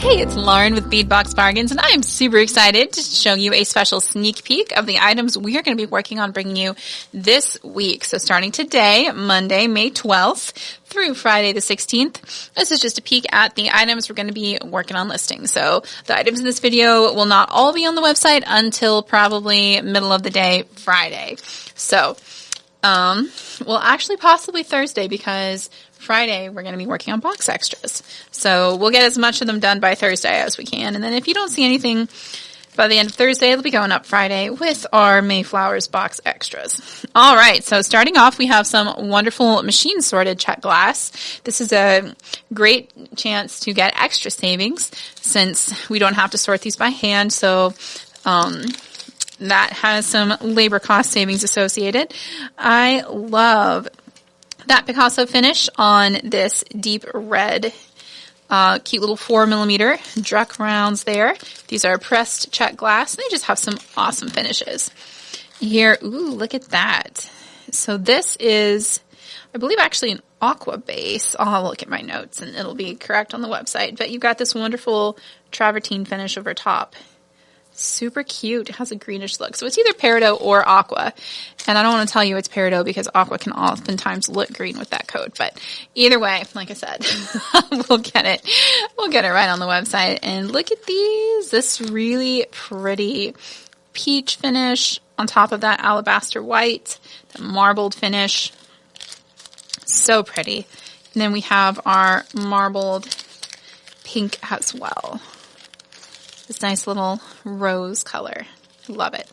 Hey, it's Lauren with Bead Box Bargains, and I am super excited to show you a special sneak peek of the items we are going to be working on bringing you this week. So starting today, Monday, May 12th, through Friday the 16th, this is just a peek at the items we're going to be working on listing. So the items in this video will not all be on the website until probably middle of the day, Friday. So, well, actually possibly Thursday, because Friday, we're going to be working on box extras. So we'll get as much of them done by Thursday as we can. And then if you don't see anything by the end of Thursday, it'll be going up Friday with our Mayflowers box extras. All right, so starting off, we have some wonderful machine sorted Czech glass. This is a great chance to get extra savings since we don't have to sort these by hand. So that has some labor cost savings associated. I love that Picasso finish on this deep red, cute little 4mm Druck rounds there. These are pressed Czech glass. They just have some awesome finishes. Here, ooh, look at that. So this is, I believe, actually an aqua base. I'll look at my notes and it'll be correct on the website. But you've got this wonderful travertine finish over top. Super cute. It has a greenish look. So it's either peridot or aqua. And I don't want to tell you it's peridot because aqua can oftentimes look green with that coat. But either way, like I said, we'll get it. We'll get it right on the website. And look at these. This really pretty peach finish on top of that alabaster white, the marbled finish. So pretty. And then we have our marbled pink as well. This nice little rose color. Love it.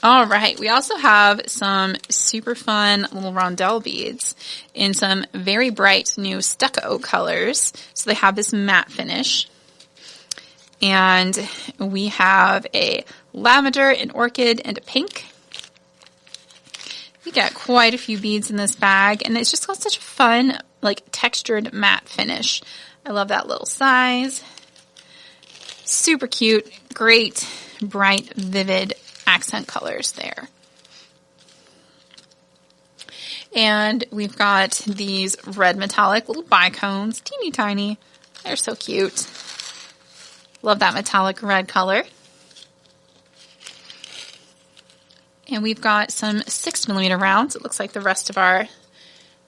All right. We also have some super fun little rondelle beads in some very bright new stucco colors. So they have this matte finish. And we have a lavender, an orchid, and a pink. We got quite a few beads in this bag, and it's just got such a fun, like, textured matte finish. I love that little size. Super cute, great, bright, vivid accent colors there. And we've got these red metallic little bicones, teeny tiny. They're so cute. Love that metallic red color. And we've got some 6mm rounds. It looks like the rest of our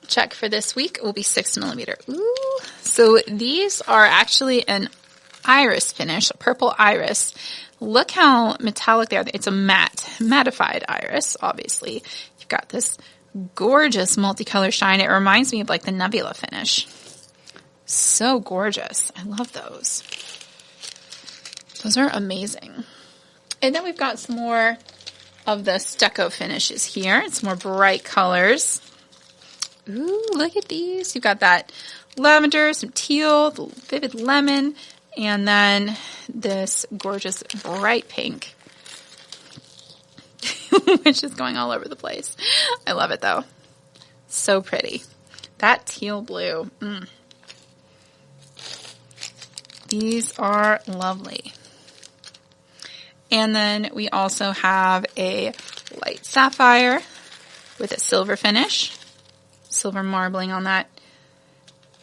check for this week will be 6mm. Ooh, so these are actually an iris finish, a purple iris. Look how metallic they are. It's a mattified iris, obviously. You've got this gorgeous multicolor shine. It reminds me of like the nebula finish. So gorgeous. I love those. Those are amazing. And then we've got some more of the stucco finishes here. It's more bright colors. Ooh, look at these. You've got that lavender, some teal, the vivid lemon, and then this gorgeous bright pink, which is going all over the place. I love it, though. So pretty. That teal blue. These are lovely. And then we also have a light sapphire with a silver finish. Silver marbling on that.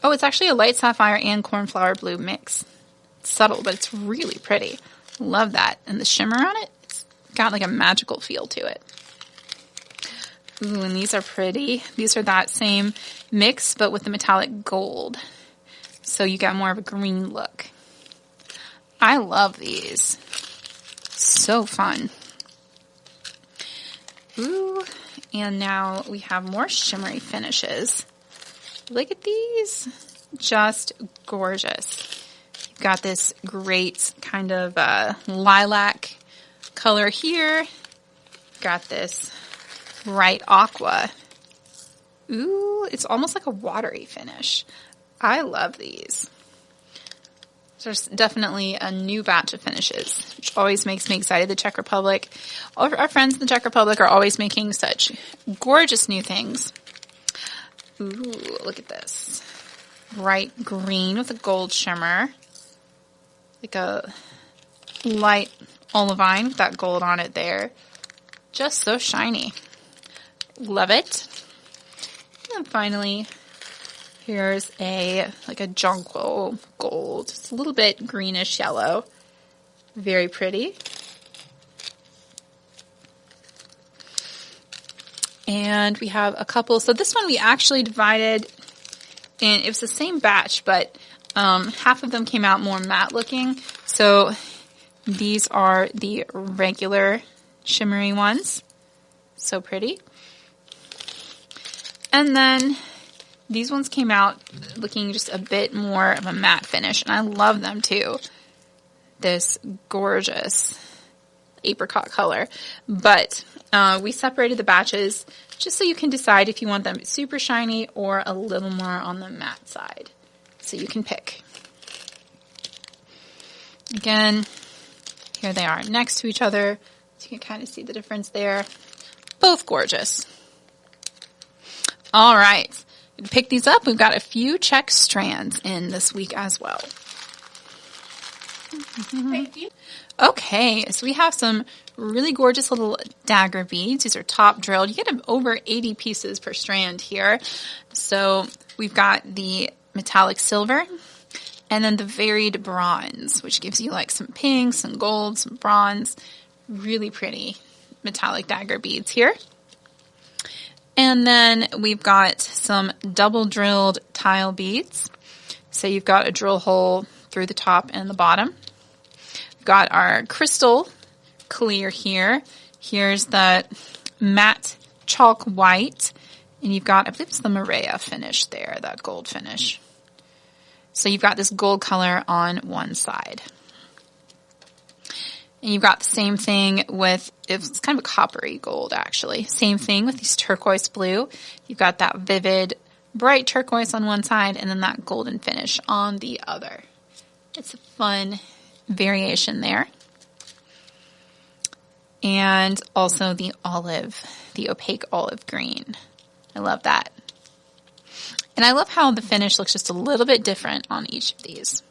Oh, it's actually a light sapphire and cornflower blue mix. Subtle, but it's really pretty. Love that. And the shimmer on it, it's got like a magical feel to it. Ooh, and these are pretty. These are that same mix, but with the metallic gold. So you got more of a green look. I love these. So fun. Ooh, and now we have more shimmery finishes. Look at these. Just gorgeous. Got this great kind of lilac color here. Got this bright aqua. Ooh, it's almost like a watery finish. I love these. There's definitely a new batch of finishes, which always makes me excited. The Czech Republic, all of our friends in the Czech Republic are always making such gorgeous new things. Ooh, look at this. Bright green with a gold shimmer. Like a light olivine with that gold on it there. Just so shiny. Love it. And finally, Here's like a jonquil gold. It's a little bit greenish yellow. Very pretty. And we have a couple. So this one we actually divided, and it was the same batch, but half of them came out more matte looking. So these are the regular shimmery ones. So pretty. And then these ones came out looking just a bit more of a matte finish, and I love them too. This gorgeous apricot color. But we separated the batches just so you can decide if you want them super shiny or a little more on the matte side. So you can pick. Again, here they are next to each other. So you can kind of see the difference there. Both gorgeous. All right. To pick these up, we've got a few Czech strands in this week as well. Okay, so we have some really gorgeous little dagger beads. These are top drilled. You get over 80 pieces per strand here. So we've got the metallic silver and then the varied bronze, which gives you like some pinks, some gold, some bronze. Really pretty metallic dagger beads here. And then we've got some double drilled tile beads. So you've got a drill hole through the top and the bottom. We've got our crystal clear here. Here's the matte chalk white. And you've got, I believe it's the Maria finish there, that gold finish. So you've got this gold color on one side. And you've got the same thing with, it's kind of a coppery gold actually. Same thing with these turquoise blue. You've got that vivid, bright turquoise on one side and then that golden finish on the other. It's a fun variation there. And also the olive, the opaque olive green. I love that. And I love how the finish looks just a little bit different on each of these.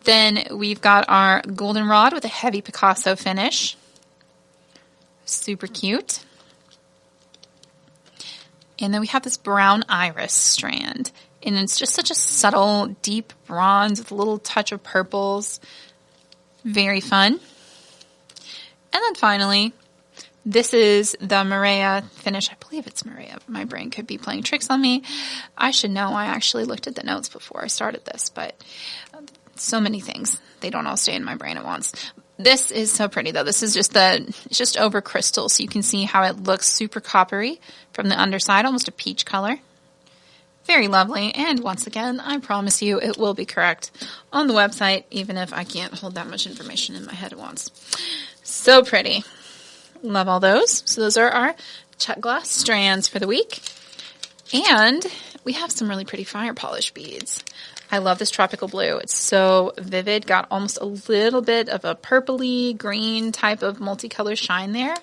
Then we've got our goldenrod with a heavy Picasso finish. Super cute. And then we have this brown iris strand. And it's just such a subtle, deep bronze with a little touch of purples. Very fun. And then finally, this is the Maria finish. I believe it's Maria. My brain could be playing tricks on me. I should know. I actually looked at the notes before I started this, but so many things. They don't all stay in my brain at once. This is so pretty though. This is it's just over crystal, so you can see how it looks super coppery from the underside, almost a peach color. Very lovely. And once again, I promise you it will be correct on the website, even if I can't hold that much information in my head at once. So pretty. Love all those. So those are our Czech glass strands for the week. And we have some really pretty fire polish beads. I love this tropical blue. It's so vivid. Got almost a little bit of a purpley green type of multicolor shine there.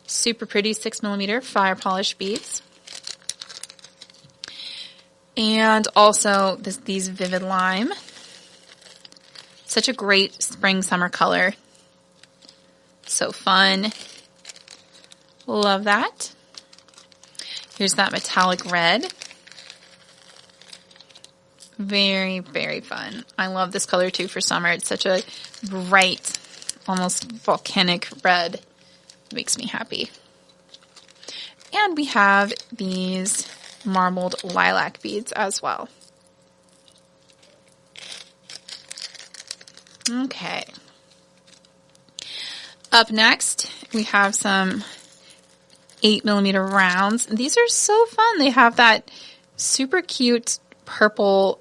Super pretty 6mm fire polish beads. And also these vivid lime. Such a great spring summer color. So fun. Love that. Here's that metallic red. Very, very fun. I love this color too for summer. It's such a bright, almost volcanic red. It makes me happy. And we have these marbled lilac beads as well. Okay. Up next, we have some 8mm rounds. These are so fun. They have that super cute purple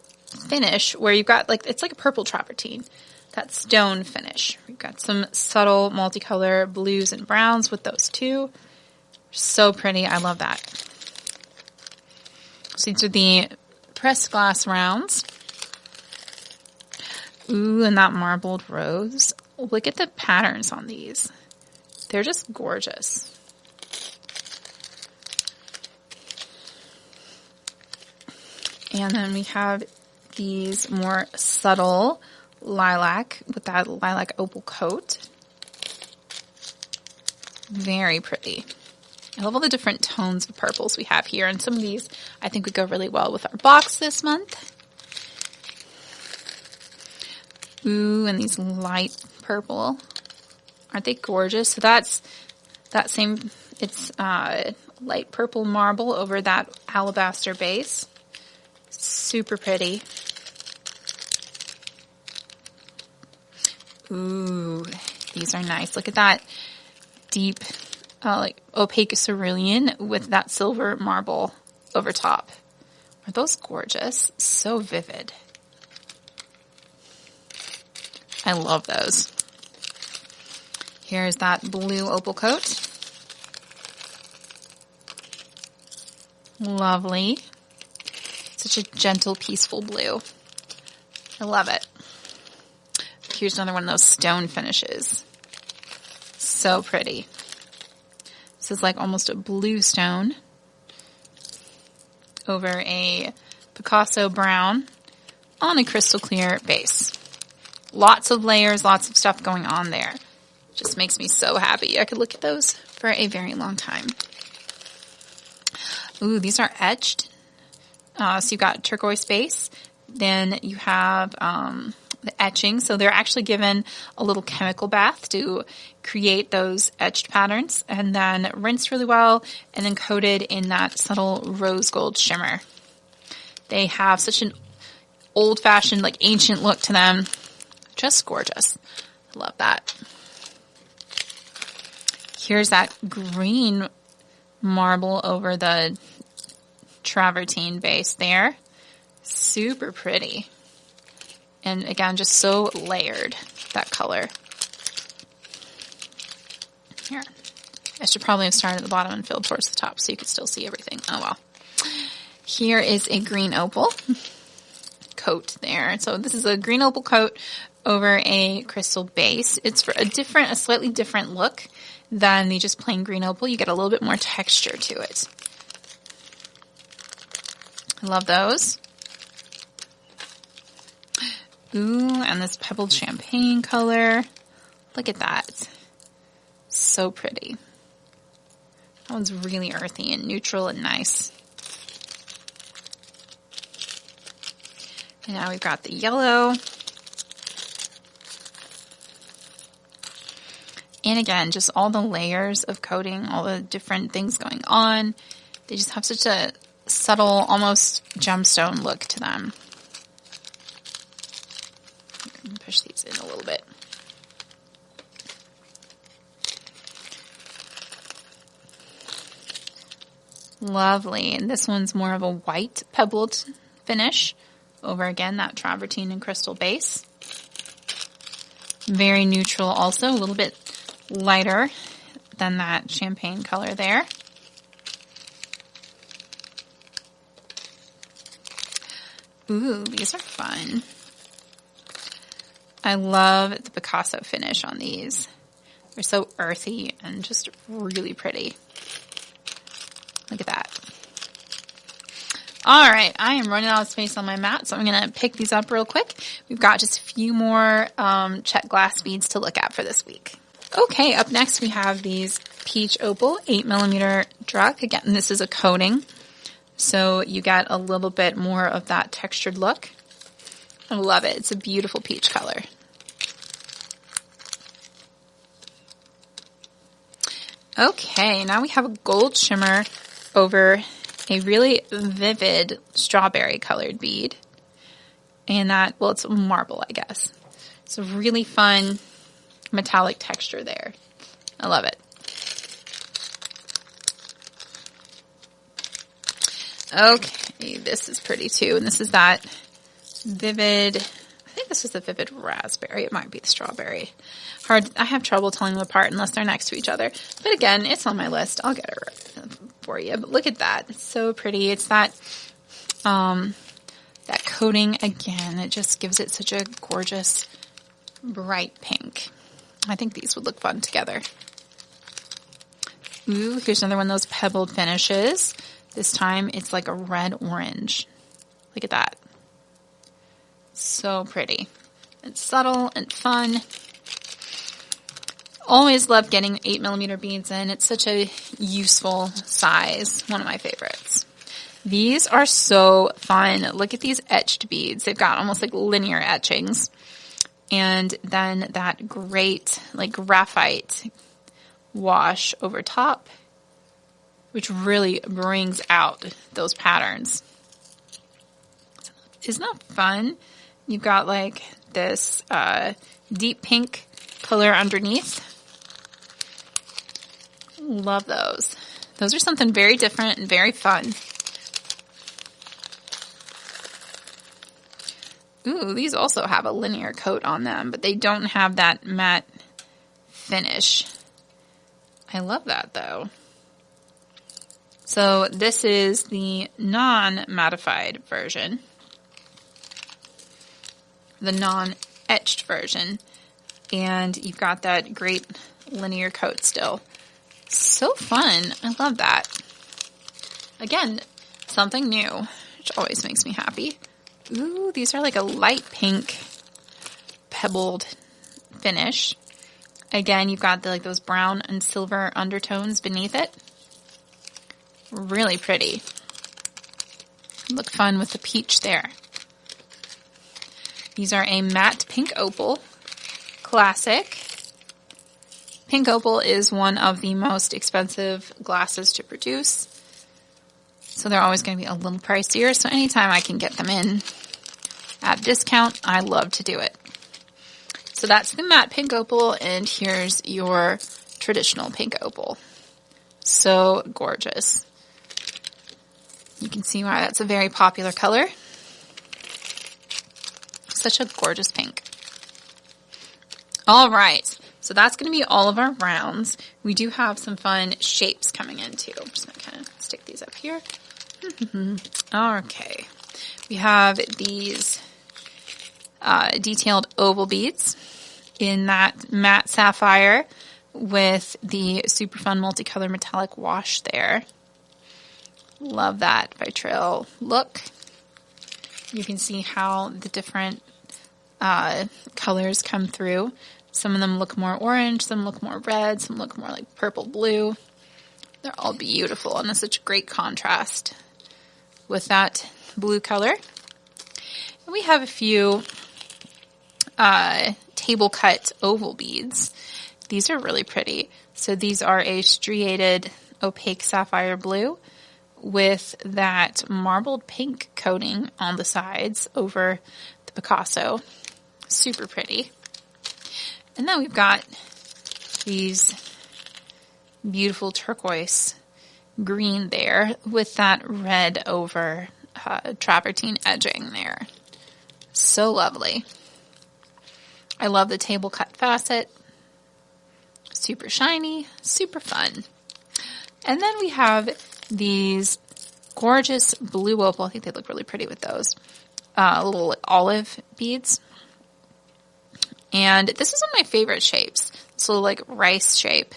finish where you've got it's like a purple travertine, that stone finish. We've got some subtle multicolor blues and browns with those too. So pretty. I love that. So these are the pressed glass rounds. Ooh, and that marbled rose. Look at the patterns on these. They're just gorgeous. And then we have these more subtle lilac with that lilac opal coat. Very pretty. I love all the different tones of purples we have here, and some of these I think would go really well with our box this month. Ooh, and these light purple. Aren't they gorgeous? So that's that same, it's light purple marble over that alabaster base. Super pretty. Ooh, these are nice. Look at that deep, like opaque cerulean with that silver marble over top. Are those gorgeous? So vivid. I love those. Here's that blue opal coat. Lovely. Such a gentle, peaceful blue. I love it. Here's another one of those stone finishes. So pretty. This is like almost a blue stone over a Picasso brown on a crystal clear base. Lots of layers, lots of stuff going on there. Just makes me so happy. I could look at those for a very long time. Ooh, these are etched. So you've got turquoise base. Then you have the etching. So they're actually given a little chemical bath to create those etched patterns, and then rinsed really well, and then coated in that subtle rose gold shimmer. They have such an old-fashioned, like ancient look to them. Just gorgeous. I love that. Here's that green marble over the travertine base there. Super pretty. And again, just so layered, that color. Here. I should probably have started at the bottom and filled towards the top so you could still see everything. Oh well. Here is a green opal coat there. So this is a green opal coat over a crystal base. It's for a slightly different look than the just plain green opal. You get a little bit more texture to it. I love those. Ooh, and this pebbled champagne color. Look at that. So pretty. That one's really earthy and neutral and nice. And now we've got the yellow. And again, just all the layers of coating, all the different things going on. They just have such a subtle, almost gemstone look to them. Push these in a little bit. Lovely. And this one's more of a white pebbled finish over, again, that travertine and crystal base. Very neutral also, a little bit lighter than that champagne color there. Ooh, these are fun. I love the Picasso finish on these. They're so earthy and just really pretty. Look at that. All right, I am running out of space on my mat, so I'm going to pick these up real quick. We've got just a few more Czech glass beads to look at for this week. Okay, up next we have these peach opal 8mm drug. Again, this is a coating, so you get a little bit more of that textured look. I love it. It's a beautiful peach color. Okay, now we have a gold shimmer over a really vivid strawberry colored bead. And that, well, it's marble, I guess. It's a really fun metallic texture there. I love it. Okay, this is pretty too. And this is that vivid, I think this is the vivid raspberry. It might be the strawberry. I have trouble telling them apart unless they're next to each other. But again, it's on my list. I'll get it for you. But look at that. It's so pretty. It's that that coating again. It just gives it such a gorgeous bright pink. I think these would look fun together. Ooh, here's another one of those pebbled finishes. This time it's like a red-orange. Look at that. So pretty. It's subtle and fun. Always love getting 8mm beads in. It's such a useful size. One of my favorites. These are so fun. Look at these etched beads. They've got almost like linear etchings. And then that great like graphite wash over top, which really brings out those patterns. Isn't that fun? You've got like this deep pink color underneath. Love those. Those are something very different and very fun. Ooh, these also have a linear coat on them, but they don't have that matte finish. I love that though. So this is the non-mattified version, the non-etched version, and you've got that great linear coat still. So fun. I love that. Again, something new, which always makes me happy. Ooh, these are like a light pink pebbled finish. Again, you've got like those brown and silver undertones beneath it. Really pretty. Look fun with the peach there. These are a matte pink opal. Classic. Pink opal is one of the most expensive glasses to produce. So they're always going to be a little pricier. So anytime I can get them in at a discount, I love to do it. So that's the matte pink opal, and here's your traditional pink opal. So gorgeous. You can see why that's a very popular color. Such a gorgeous pink. All right. So that's going to be all of our rounds. We do have some fun shapes coming in too. I'm just going to kind of stick these up here. Okay. We have these detailed oval beads in that matte sapphire with the super fun multicolor metallic wash there. Love that vitriol look. You can see how the different colors come through. Some of them look more orange, some look more red, some look more like purple blue. They're all beautiful, and it's such a great contrast with that blue color. And we have a few table cut oval beads. These are really pretty. So these are a striated opaque sapphire blue with that marbled pink coating on the sides over the Picasso. Super pretty. And then we've got these beautiful turquoise green there with that red over travertine edging there. So lovely. I love the table cut facet. Super shiny, super fun. And then we have these gorgeous blue opal. I think they look really pretty with those. Little like, olive beads. And this is one of my favorite shapes. This little like rice shape.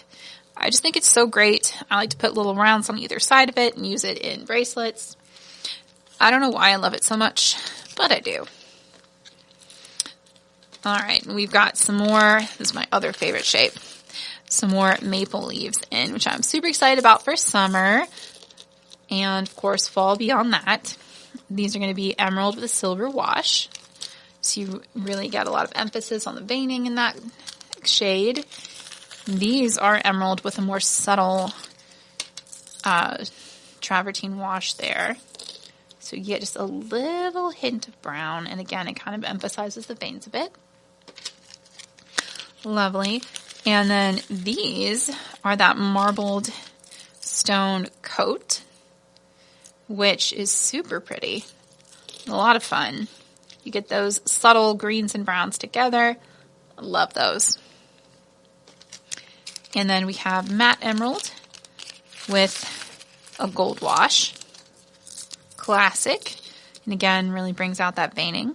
I just think it's so great. I like to put little rounds on either side of it and use it in bracelets. I don't know why I love it so much, but I do. All right, and we've got some more. This is my other favorite shape. Some more maple leaves in, which I'm super excited about for summer. And, of course, fall beyond that. These are going to be emerald with a silver wash. So you really get a lot of emphasis on the veining in that shade. These are emerald with a more subtle travertine wash there. So you get just a little hint of brown. And again, it kind of emphasizes the veins a bit. Lovely. And then these are that marbled stone coat, which is super pretty. A lot of fun. You get those subtle greens and browns together. Love those. And then we have matte emerald with a gold wash. Classic. And again, really brings out that veining.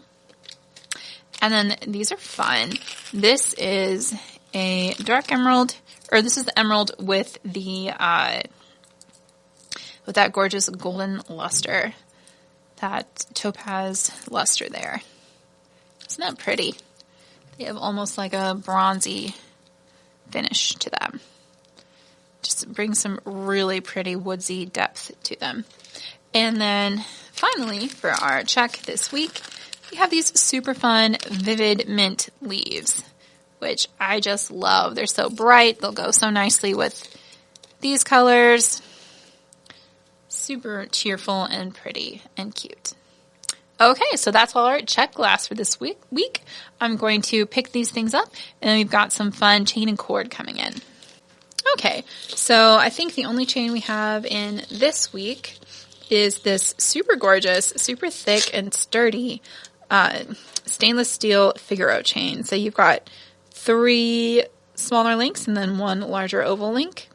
And then these are fun. This is a dark emerald, or this is the emerald with the with that gorgeous golden luster, that topaz luster there. Isn't that pretty? They have almost like a bronzy finish to them. Just bring some really pretty woodsy depth to them. And then finally, for our check this week, we have these super fun Vivid Mint leaves, which I just love. They're so bright. They'll go so nicely with these colors. Super cheerful and pretty and cute. Okay, so that's all our check glass for this week. I'm going to pick these things up, and then we've got some fun chain and cord coming in. Okay, so I think the only chain we have in this week is this super gorgeous, super thick and sturdy stainless steel Figaro chain. So you've got 3 smaller links and then 1 larger oval link.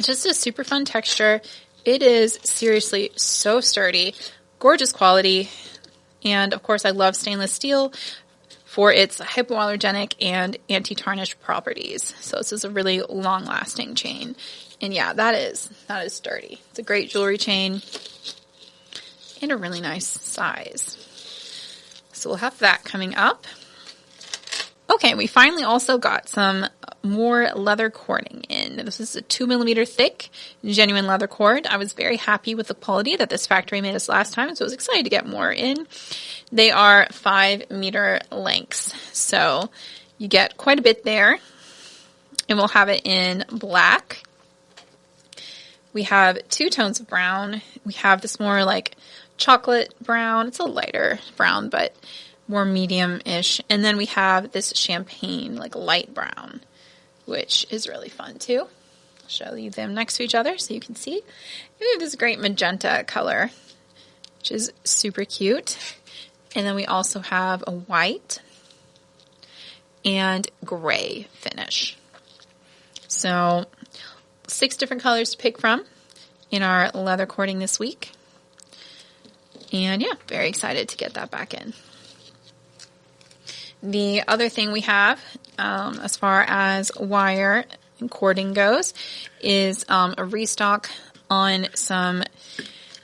Just a super fun texture. It is seriously so sturdy, gorgeous quality, and of course I love stainless steel for its hypoallergenic and anti-tarnish properties. So this is a really long-lasting chain. And yeah, that is sturdy. It's a great jewelry chain and a really nice size. So we'll have that coming up. Okay, we finally also got some more leather cording in. This is a 2mm thick, genuine leather cord. I was very happy with the quality that this factory made us last time, so I was excited to get more in. They are 5-meter lengths, so you get quite a bit there. And we'll have it in black. We have 2 tones of brown. We have this more like chocolate brown. It's a lighter brown, but more medium-ish. And then we have this champagne, like light brown, which is really fun too. I'll show you them next to each other so you can see. And we have this great magenta color, which is super cute. And then we also have a white and gray finish. So 6 different colors to pick from in our leather cording this week. And yeah, very excited to get that back in. The other thing we have, as far as wire and cording goes, is a restock on some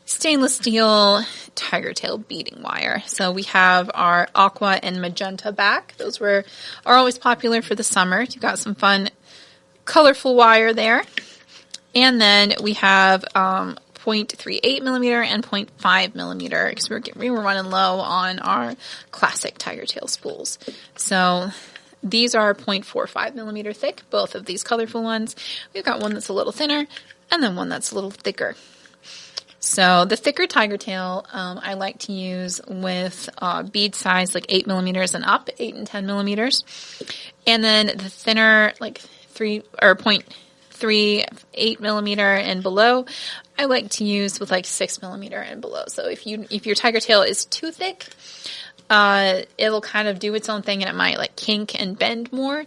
stainless steel tiger tail beading wire. So we have our aqua and magenta back. Those are always popular for the summer. You've got some fun, colorful wire there. And then we have 0.38mm and 0.5mm because we were running low on our classic tiger tail spools. So these are 0.45mm thick, both of these colorful ones. We've got one that's a little thinner and then one that's a little thicker. So the thicker tiger tail I like to use with bead size like 8mm and up, 8 and 10mm. And then the thinner like 0.38mm and below, I like to use with like 6mm and below. So if your tiger tail is too thick, it'll kind of do its own thing and it might like kink and bend more.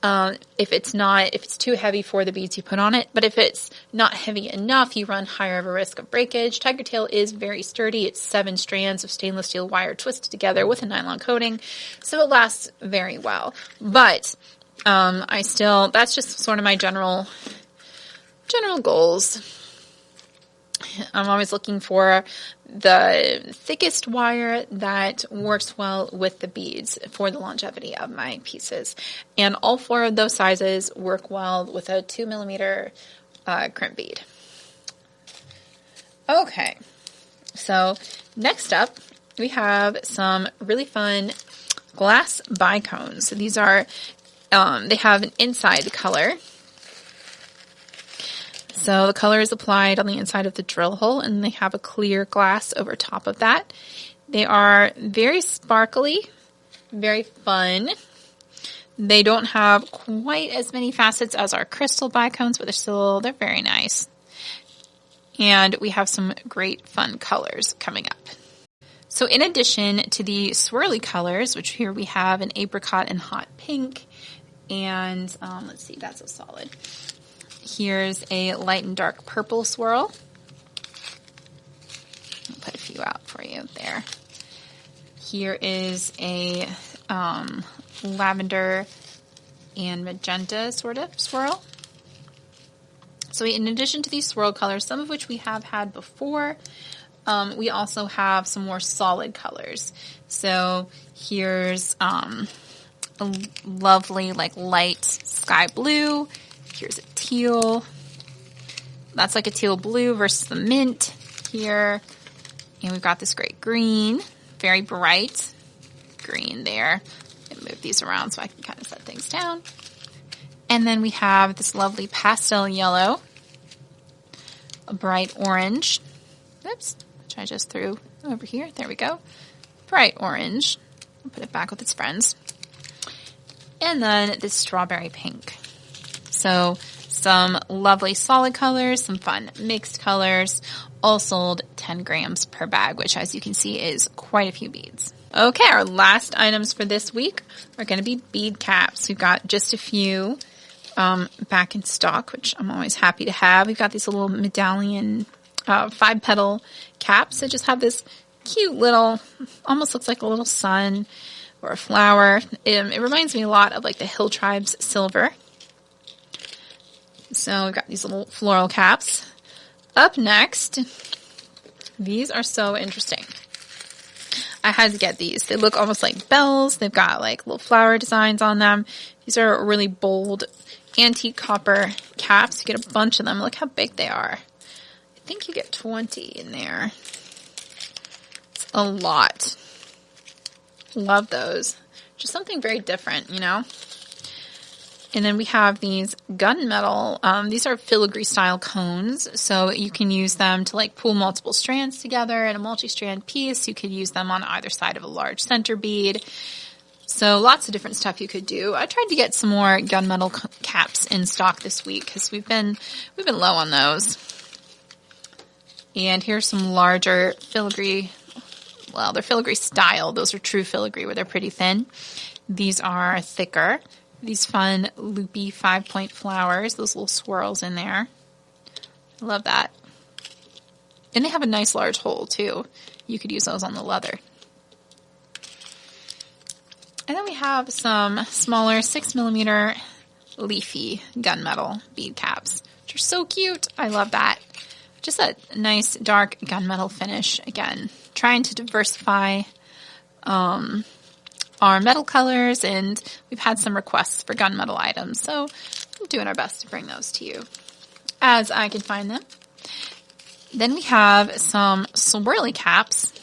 If it's too heavy for the beads you put on it, but if it's not heavy enough, you run higher of a risk of breakage. Tiger tail is very sturdy. It's 7 strands of stainless steel wire twisted together with a nylon coating, so it lasts very well. But that's just sort of my general goals. I'm always looking for the thickest wire that works well with the beads for the longevity of my pieces. And all 4 of those sizes work well with a 2mm crimp bead. Okay, so next up we have some really fun glass bicones. So these are, they have an inside color. So the color is applied on the inside of the drill hole, and they have a clear glass over top of that. They are very sparkly, very fun. They don't have quite as many facets as our crystal bicones, but they're very nice. And we have some great fun colors coming up. So in addition to the swirly colors, which here we have an apricot and hot pink, and let's see, that's a solid. Here's a light and dark purple swirl. I'll put a few out for you there. Here is a lavender and magenta sort of swirl. So in addition to these swirl colors, some of which we have had before, we also have some more solid colors. So here's a a lovely like light sky blue. Here's a teal. That's like a teal blue versus the mint here. And we've got this great green, very bright green there. And move these around so I can kind of set things down. And then we have this lovely pastel yellow, a bright orange. Oops, which I just threw over here. There we go. Bright orange. I'll put it back with its friends. And then this strawberry pink. So some lovely solid colors, some fun mixed colors, all sold 10 grams per bag, which as you can see is quite a few beads. Okay, our last items for this week are going to be bead caps. We've got just a few back in stock, which I'm always happy to have. We've got these little medallion 5-petal caps that just have this cute little, almost looks like a little sun or a flower. It reminds me a lot of like the Hill Tribe's silver. So we've got these little floral caps. Up next, these are so interesting. I had to get these. They look almost like bells. They've got like little flower designs on them. These are really bold antique copper caps. You get a bunch of them. Look how big they are. I think you get 20 in there. It's a lot. Love those. Just something very different, you know? And then we have these gunmetal. These are filigree style cones, so you can use them to like pull multiple strands together in a multi-strand piece. You could use them on either side of a large center bead. So lots of different stuff you could do. I tried to get some more gunmetal caps in stock this week because we've been low on those. And here's some larger filigree. Well, they're filigree style. Those are true filigree where they're pretty thin. These are thicker. These fun loopy 5-point flowers, those little swirls in there. I love that. And they have a nice large hole too. You could use those on the leather. And then we have some smaller 6mm leafy gunmetal bead caps, which are so cute. I love that. Just a nice dark gunmetal finish. Again, trying to diversify our metal colors, and we've had some requests for gunmetal items, so I'm doing our best to bring those to you as I can find them. Then we have some swirly caps.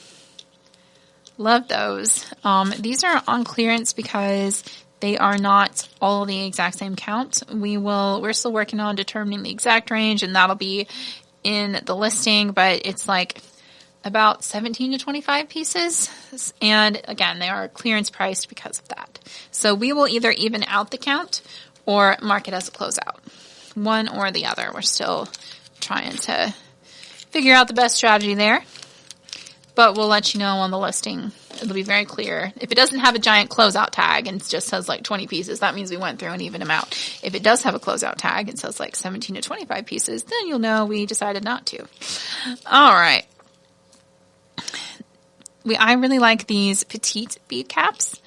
Love those. These are on clearance because they are not all the exact same count. We're still working on determining the exact range, and that'll be in the listing, but it's like about 17 to 25 pieces. And again, they are clearance priced because of that. So we will either even out the count or mark it as a closeout. One or the other. We're still trying to figure out the best strategy there. But we'll let you know on the listing. It'll be very clear. If it doesn't have a giant closeout tag and it just says like 20 pieces, that means we went through an even amount. If it does have a closeout tag and says like 17 to 25 pieces, then you'll know we decided not to. All right. I really like these petite bead caps.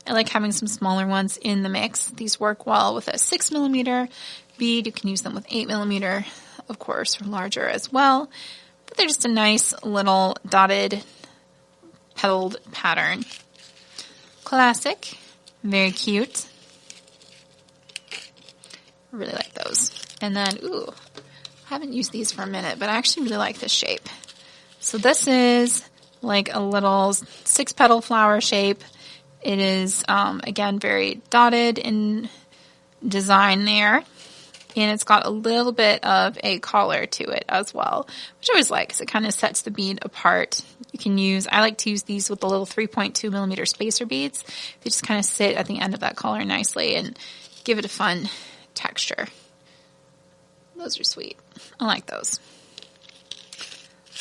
I like having some smaller ones in the mix. These work well with a 6mm bead. You can use them with 8mm, of course, or larger as well. But they're just a nice little dotted, petaled pattern. Classic. Very cute. I really like those. And then, ooh, I haven't used these for a minute, but I actually really like this shape. So this is like a little 6-petal flower shape. It is, again, very dotted in design there. And it's got a little bit of a collar to it as well, which I always like because it kind of sets the bead apart. You can use, I like to use these with the little 3.2mm spacer beads. They just kind of sit at the end of that collar nicely and give it a fun texture. Those are sweet. I like those.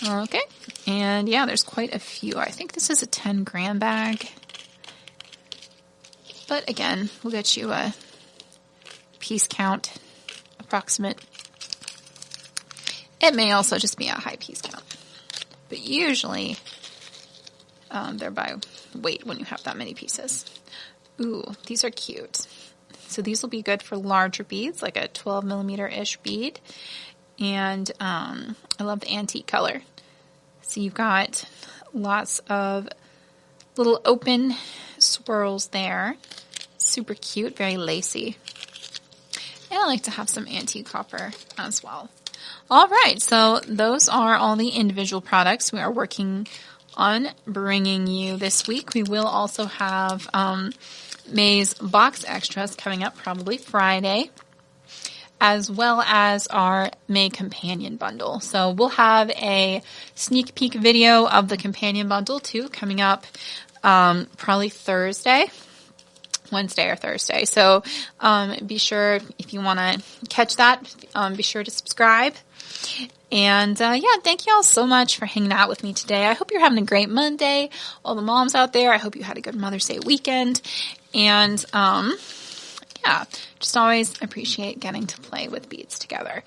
Okay, and yeah, there's quite a few. I think this is a 10-gram bag. But again, we'll get you a piece count approximate. It may also just be a high piece count. But usually, they're by weight when you have that many pieces. Ooh, these are cute. So these will be good for larger beads, like a 12mm-ish bead. And I love the antique color. So you've got lots of little open swirls there. super cute, very lacy. And I like to have some antique copper as well. All right, so those are all the individual products we are working on bringing you this week. We will also have May's box extras coming up probably Friday, as well as our May companion bundle. So we'll have a sneak peek video of the companion bundle too coming up probably Wednesday or Thursday. So be sure, if you want to catch that, be sure to subscribe. And yeah, thank you all so much for hanging out with me today. I hope you're having a great Monday. All the moms out there, I hope you had a good Mother's Day weekend. And yeah, just always appreciate getting to play with beads together.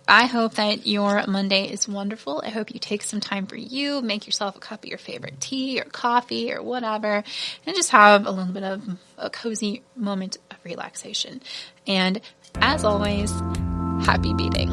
I hope that your Monday is wonderful. I hope you take some time for you, make yourself a cup of your favorite tea or coffee or whatever, and just have a little bit of a cozy moment of relaxation. And as always, happy beading.